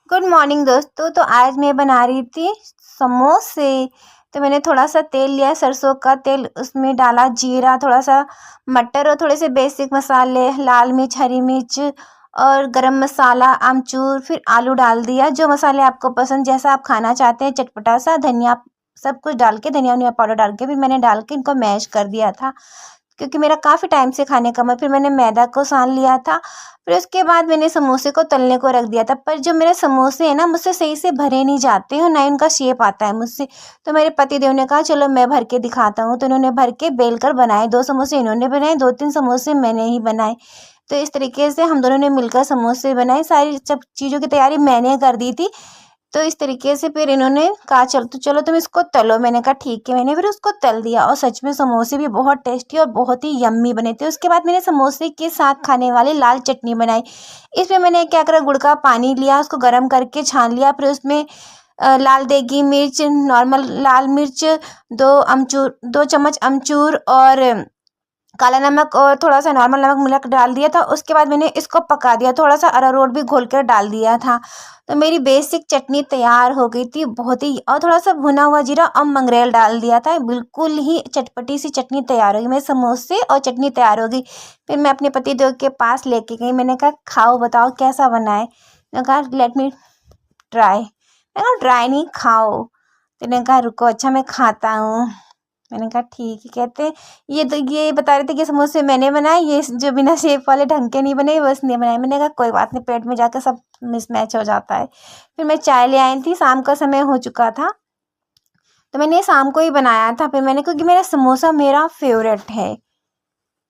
Good morning दोस्तों। तो आज मैं बना रही थी समोसे। तो मैंने थोड़ा सा तेल लिया, सरसों का तेल, उसमें डाला जीरा, थोड़ा सा मटर और थोड़े से बेसिक मसाले, लाल मिर्च, हरी मिर्च और गरम मसाला, आमचूर, फिर आलू डाल दिया। जो मसाले आपको पसंद, जैसा आप खाना चाहते हैं, चटपटा सा, धनिया सब कुछ डाल के, धनिया वनिया पाउडर डाल के फिर मैंने डाल के इनको मैश कर दिया था, क्योंकि मेरा काफ़ी टाइम से खाने का मन। फिर मैंने मैदा को सान लिया था। फिर उसके बाद मैंने समोसे को तलने को रख दिया था। पर जो मेरे समोसे हैं ना, मुझसे सही से भरे नहीं जाते हैं, ना ही उनका शेप आता है मुझसे। तो मेरे पति देव ने कहा चलो मैं भर के दिखाता हूँ। तो इन्होंने भर के बेल कर बनाए। 2 समोसे इन्होंने बनाए, 2-3 समोसे मैंने ही बनाए। तो इस तरीके से हम दोनों ने मिलकर समोसे बनाए। सारी सब चीज़ों की तैयारी मैंने कर दी थी। तो इस तरीके से फिर इन्होंने कहा चलो तुम इसको तलो। मैंने कहा ठीक है। मैंने फिर उसको तल दिया और सच में समोसे भी बहुत टेस्टी और बहुत ही यम्मी बने थे। उसके बाद मैंने समोसे के साथ खाने वाली लाल चटनी बनाई। इसमें मैंने क्या करा, गुड़ का पानी लिया, उसको गर्म करके छान लिया। फिर उसमें लाल देगी मिर्च, नॉर्मल लाल मिर्च, 2 चम्मच अमचूर और काला नमक और थोड़ा सा नॉर्मल नमक मिला के डाल दिया था। उसके बाद मैंने इसको पका दिया। थोड़ा सा अरारोट भी घोल कर डाल दिया था। तो मेरी बेसिक चटनी तैयार हो गई थी, बहुत ही। और थोड़ा सा भुना हुआ जीरा और मंगरेल डाल दिया था। बिल्कुल ही चटपटी सी चटनी तैयार हो गई। मेरे समोसे और चटनी तैयार हो गई। फिर मैं अपने पति देव के पास लेके गई। मैंने कहा खाओ, बताओ कैसा बना है। मैंने कहा लेट मी ट्राई। मैंने कहा ट्राई नहीं, खाओ। तो मैंने कहा रुको, अच्छा मैं खाता हूँ। मैंने कहा ठीक है। कहते ये बता रहे थे कि समोसे मैंने बनाए, ये जो बिना शेप वाले ढंग के नहीं बने, बस नहीं बनाए। मैंने कहा कोई बात नहीं, पेट में जाकर सब मिसमैच हो जाता है। फिर मैं चाय ले आई थी, शाम का समय हो चुका था। तो मैंने ये शाम को ही बनाया था। फिर मैंने, क्योंकि मेरा समोसा मेरा फेवरेट है।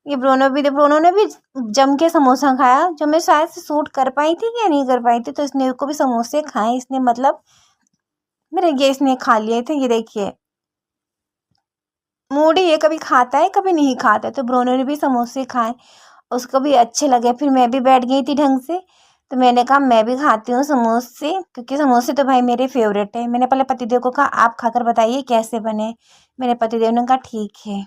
ये ब्रोनो ने भी जम के समोसा खाया, जो मैं शायद से सूट कर पाई थी या नहीं कर पाई थी। तो इसने को भी समोसे खाए, इसने मतलब मेरे ये इसने खा लिए थे। ये देखिए, मूडी ये कभी खाता है कभी नहीं खाता है। तो ब्रोनो ने भी समोसे खाए, उसको भी अच्छे लगे। फिर मैं भी बैठ गई थी ढंग से। तो मैंने कहा मैं भी खाती हूँ समोसे, क्योंकि समोसे तो भाई मेरे फेवरेट है। मैंने पहले पतिदेव को कहा आप खाकर बताइए कैसे बने। मेरे पतिदेव ने कहा ठीक है।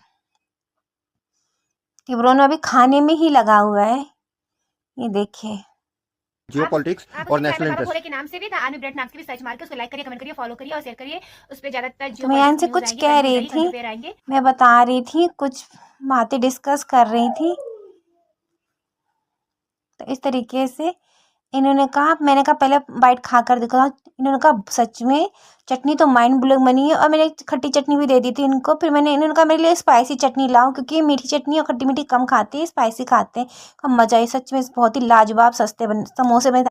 कि ब्रोनो अभी खाने में ही लगा हुआ है, ये देखिए। जियो पॉलिटिक्स आप और उसके चाय नेशनल पे पापा भोले इंटरेस्ट। के नाम से भी था, आर्मी ब्रेड नाम से भी सर्च मार के उसको लाइक करिए, कमेंट करिए, फॉलो करिए और शेयर करिए। उस पर ज्यादातर तो जियो मैं पॉलिटिक्स इनसे की न्यूज कुछ आएंगे, कह करंट न्यूज रही आएंगे, करंट थी, अफेयर आएंगे। मैं बता रही थी, कुछ बातें डिस्कस कर रही थी। तो इस तरीके से इन्होंने कहा, मैंने कहा पहले बाइट खा कर देखो। इन्होंने कहा सच में चटनी तो माइंड ब्लोइंग बनी है। और मैंने खट्टी चटनी भी दे दी थी इनको। फिर इन्होंने कहा मेरे लिए स्पाइसी चटनी लाओ, क्योंकि मीठी चटनी और खट्टी मीठी कम खाते हैं, स्पाइसी खाते हैं। कहा मज़ा आई, सच में बहुत ही लाजवाब सस्ते समोसे बने।